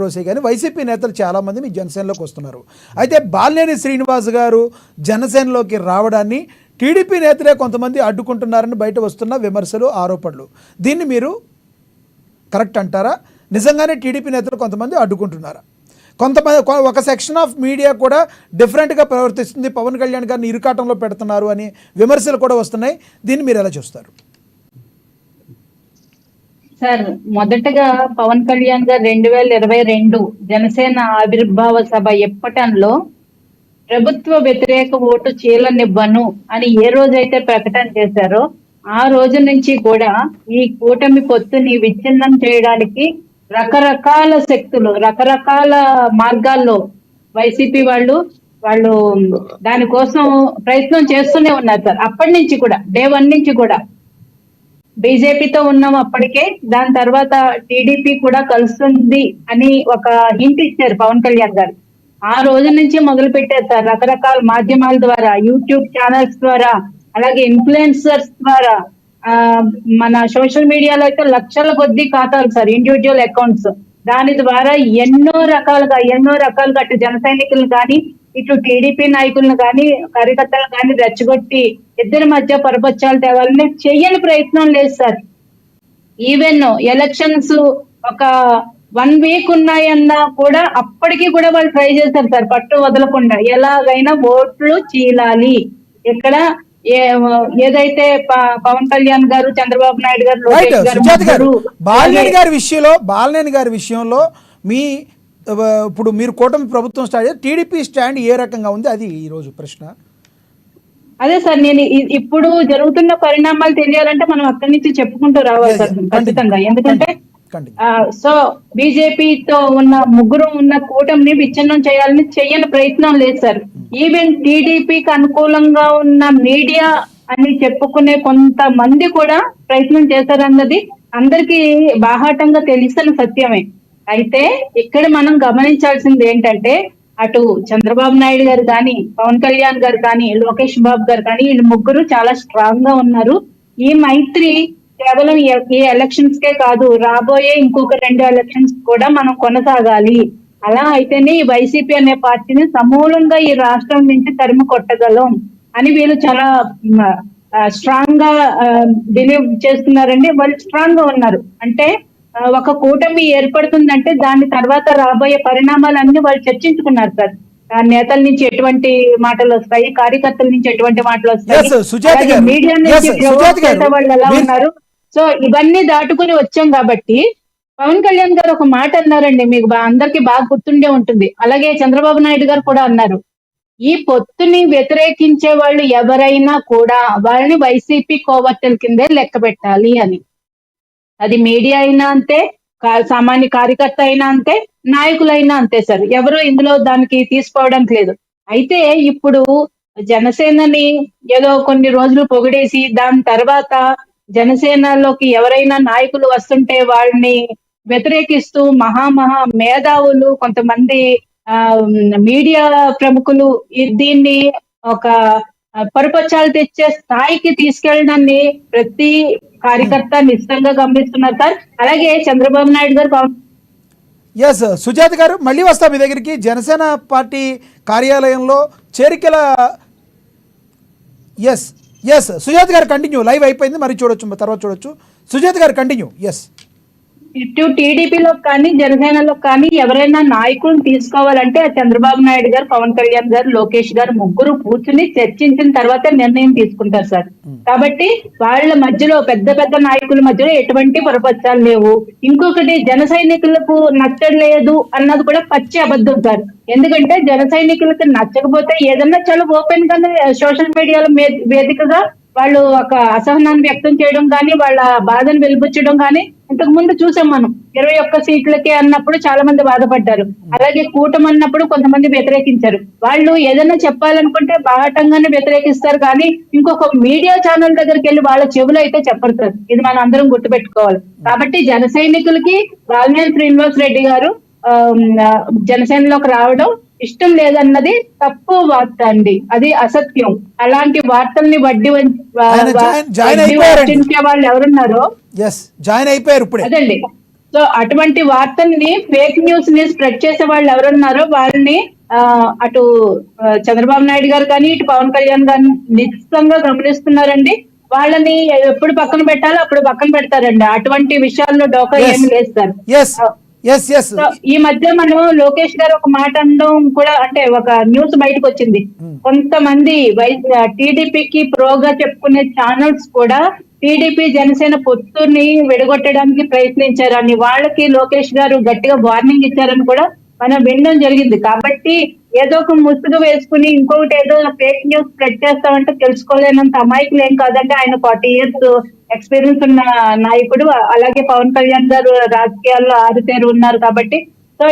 రోసే కానీ వైసీపీ నేతలు చాలామంది మీ జనసేనలోకి వస్తున్నారు. అయితే బాలినేని శ్రీనివాస్ గారు జనసేనలోకి రావడాన్ని టీడీపీ నేతలే కొంతమంది అడ్డుకుంటున్నారని బయట వస్తున్న విమర్శలు, ఆరోపణలు, దీన్ని మీరు కరెక్ట్ అంటారా? నిజంగానే టీడీపీ నేతలు కొంతమంది అడ్డుకుంటున్నారా? కొంతమంది ఒక సెక్షన్ ఆఫ్ మీడియా కూడా డిఫరెంట్గా ప్రవర్తిస్తుంది, పవన్ కళ్యాణ్ గారిని ఇరుకాటంలో పెడుతున్నారు అని విమర్శలు కూడా వస్తున్నాయి. దీన్ని మీరు ఎలా చూస్తారు? సార్, మొదటగా పవన్ కళ్యాణ్ గారు 2022 జనసేన ఆవిర్భావ సభ ఎప్పటంలో ప్రభుత్వ వ్యతిరేక ఓటు చీలనివ్వను అని ఏ రోజైతే ప్రకటన చేశారో ఆ రోజు నుంచి కూడా ఈ కూటమి పొత్తుని విచ్ఛిన్నం చేయడానికి రకరకాల శక్తులు, రకరకాల మార్గాల్లో వైసీపీ వాళ్ళు దానికోసం ప్రయత్నం చేస్తూనే ఉన్నారు సార్. అప్పటి నుంచి కూడా డే 1 నుంచి కూడా బీజేపీతో ఉన్నాం అప్పటికే. దాని తర్వాత టీడీపీ కూడా కలుస్తుంది అని ఒక హింట్ ఇచ్చారు పవన్ కళ్యాణ్ గారు. ఆ రోజు నుంచి మొదలు పెట్టారు సార్, రకరకాల మాధ్యమాల ద్వారా, యూట్యూబ్ ఛానల్స్ ద్వారా, అలాగే ఇన్ఫ్లుయెన్సర్స్ ద్వారా, మన సోషల్ మీడియాలో అయితే లక్షల కొద్ది ఖాతాలు సార్, ఇండివిజువల్ అకౌంట్స్. దాని ద్వారా ఎన్నో రకాలుగా అటు జన సైనికులను కానీ, ఇటు టీడీపీ నాయకులను కానీ, కార్యకర్తలను కానీ రెచ్చగొట్టి ఇద్దరి మధ్య పరపచ్చాలు తేవాలని చెయ్యని ప్రయత్నం లేదు సార్. ఈవెన్ ఎలక్షన్స్ ఒక 1 వీక్ ఉన్నాయన్నా కూడా అప్పటికి కూడా వాళ్ళు ట్రై చేశారు సార్, పట్టు వదలకుండా ఎలాగైనా ఓట్లు చీలాలి. ఇక్కడ ఏదైతే పవన్ కళ్యాణ్ గారు, చంద్రబాబు నాయుడు గారు, లోకేష్ గారు, బాలినేని గారి విషయంలో మీ ఇప్పుడు మీరు కూటమి ప్రభుత్వం స్టార్ట్ చేసి టీడీపీ స్టాండ్ ఏ రకంగా ఉంది, అది ఈ రోజు ప్రశ్న. అదే సార్, నేను ఇప్పుడు జరుగుతున్న పరిణామాలు తెలియాలంటే మనం అక్కడి నుంచి చెప్పుకుంటూ రావాలి సార్ ఖచ్చితంగా. ఎందుకంటే సో బీజేపీతో ఉన్న ముగ్గురు ఉన్న కూటమిని విచ్ఛిన్నం చేయాలని చెయ్యని ప్రయత్నం లేదు సార్. ఈవెన్ టీడీపీకి అనుకూలంగా ఉన్న మీడియా అని చెప్పుకునే కొంతమంది కూడా ప్రయత్నం చేశారన్నది అందరికీ బాహాటంగా తెలిసిన సత్యమే. అయితే ఇక్కడ మనం గమనించాల్సింది ఏంటంటే, అటు చంద్రబాబు నాయుడు గారు కానీ, పవన్ కళ్యాణ్ గారు కానీ, లోకేష్ బాబు గారు కానీ, వీళ్ళు ముగ్గురు చాలా స్ట్రాంగ్ గా ఉన్నారు. ఈ మైత్రి కేవలం ఈ ఎలక్షన్స్ కే కాదు, రాబోయే ఇంకొక 2 ఎలక్షన్స్ కూడా మనం కొనసాగాలి. అలా అయితేనే ఈ వైసీపీ అనే పార్టీని సమూలంగా ఈ రాష్ట్రం నుంచి తరిమి కొట్టగలం అని వీళ్ళు చాలా స్ట్రాంగ్ గా బిలీవ్ చేస్తున్నారండి. వాళ్ళు స్ట్రాంగ్ గా ఉన్నారు. అంటే ఒక కూటమి ఏర్పడుతుందంటే దాని తర్వాత రాబోయే పరిణామాలన్నీ వాళ్ళు చర్చించుకున్నారు సార్. నేతల నుంచి ఎటువంటి మాటలు వస్తాయి, కార్యకర్తల నుంచి ఎటువంటి మాటలు వస్తాయి, మీడియా నుంచి వాళ్ళు ఎలా ఉన్నారు, సో ఇవన్నీ దాటుకుని వచ్చాం కాబట్టి పవన్ కళ్యాణ్ గారు ఒక మాట అన్నారండి, మీకు అందరికీ బాగా గుర్తుండే ఉంటుంది. అలాగే చంద్రబాబు నాయుడు గారు కూడా అన్నారు, ఈ పొత్తుని వ్యతిరేకించే వాళ్ళు ఎవరైనా కూడా వాళ్ళని వైసీపీ కోవర్టుల కిందే లెక్క పెట్టాలి అని. అది మీడియా అయినా అంతే, సామాన్య కార్యకర్త అయినా అంతే, నాయకులైనా అంతే సార్. ఎవరు ఇందులో దానికి తీసుకోవడానికి లేదు. అయితే ఇప్పుడు జనసేనని ఏదో కొన్ని రోజులు పొగిడేసి దాని తర్వాత జనసేనలోకి ఎవరైనా నాయకులు వస్తుంటే వాళ్ళని వ్యతిరేకిస్తూ మహా మేధావులు, కొంతమంది మీడియా ప్రముఖులు దీన్ని ఒక పరుపచ్చాలు తెచ్చే స్థాయికి తీసుకెళ్ళడాన్ని ప్రతి కార్యకర్త నిశ్చితంగా గమనిస్తున్నారు సార్. అలాగే చంద్రబాబు నాయుడు గారు సుజాత గారు మళ్ళీ వస్తాం మీ దగ్గరికి. జనసేన పార్టీ కార్యాలయంలో చేరికల సుజాత గారు కంటిన్యూ, లైవ్ అయిపోయింది, మరి చూడొచ్చు, తర్వాత చూడొచ్చు. సుజాత గారు కంటిన్యూ. ఇటు టీడీపీలో కానీ జనసేనలో కానీ ఎవరైనా నాయకులను తీసుకోవాలంటే చంద్రబాబు నాయుడు గారు, పవన్ కళ్యాణ్ గారు, లోకేష్ గారు ముగ్గురు కూర్చుని చర్చించిన తర్వాత నిర్ణయం తీసుకుంటారు సార్. కాబట్టి వాళ్ళ మధ్యలో పెద్ద నాయకుల మధ్యలో ఎటువంటి పొరపచ్చాలు లేవు. ఇంకొకటి, జన సైనికులకు నచ్చలేదు అన్నది కూడా పచ్చి అబద్ధం సార్. ఎందుకంటే జన సైనికులకు నచ్చకపోతే ఏదన్నా చాలా ఓపెన్ గానే సోషల్ మీడియాలో వేదికగా వాళ్ళు ఒక అసహనాన్ని వ్యక్తం చేయడం కానీ, వాళ్ళ బాధను వెలిబుచ్చడం కానీ ఇంతకు ముందు చూసాం మనం. 21 సీట్లకి అన్నప్పుడు చాలా మంది బాధపడ్డారు. అలాగే కూటమి అన్నప్పుడు కొంతమంది వ్యతిరేకించారు. వాళ్ళు ఏదైనా చెప్పాలనుకుంటే బాహటంగానే వ్యతిరేకిస్తారు కానీ ఇంకొక మీడియా ఛానల్ దగ్గరికి వెళ్ళి వాళ్ళ చెవులు అయితే చెప్పరు సార్. ఇది మనం అందరం గుర్తుపెట్టుకోవాలి. కాబట్టి జన సైనికులకి బాలినేని శ్రీనివాస్ రెడ్డి గారు జనసేనలోకి రావడం ఇష్టం లేదన్నది తప్పు వార్త అండి, అది అసత్యం. అలాంటి వార్తల్ని వడ్డీ వాళ్ళు ఎవరున్నారో జాయిన్ అయిపోయారు ఇప్పుడే. అదండి సో అటువంటి వార్తల్ని ఫేక్ న్యూస్ ని స్ప్రెడ్ చేసే వాళ్ళు ఎవరున్నారో వాళ్ళని అటు చంద్రబాబు నాయుడు గారు కానీ ఇటు పవన్ కళ్యాణ్ గారు నిశ్చితంగా గమనిస్తున్నారండి. వాళ్ళని ఎప్పుడు పక్కన పెట్టాలో అప్పుడు పక్కన పెడతారండి. అటువంటి విషయాల్లో డోకా Yes. ఏమి లేదు sir. Yes yes yes so ఈ మధ్య మనం లోకేష్ గారు ఒక మాట అనడం కూడా, అంటే ఒక న్యూస్ బయటకు వచ్చింది. కొంతమంది టీడీపీకి ప్రోగా చెప్పుకునే ఛానల్స్ కూడా టీడీపీ జనసేన పొత్తుని విడగొట్టడానికి ప్రయత్నించారని, వాళ్ళకి లోకేష్ గారు గట్టిగా వార్నింగ్ ఇచ్చారని కూడా మనం వినడం జరిగింది. కాబట్టి ఏదో ఒక ముసుగు వేసుకుని ఇంకొకటి ఏదో ఫేక్ న్యూస్ స్ప్రెడ్ చేస్తామంటే తెలుసుకోలేనంత అమాయకులు ఏం కాదంటే, ఆయన 40 years ఎక్స్పీరియన్స్ ఉన్న నాయకుడు. అలాగే పవన్ కళ్యాణ్ గారు రాజకీయాల్లో ఆరుతేరు ఉన్నారు కాబట్టి సో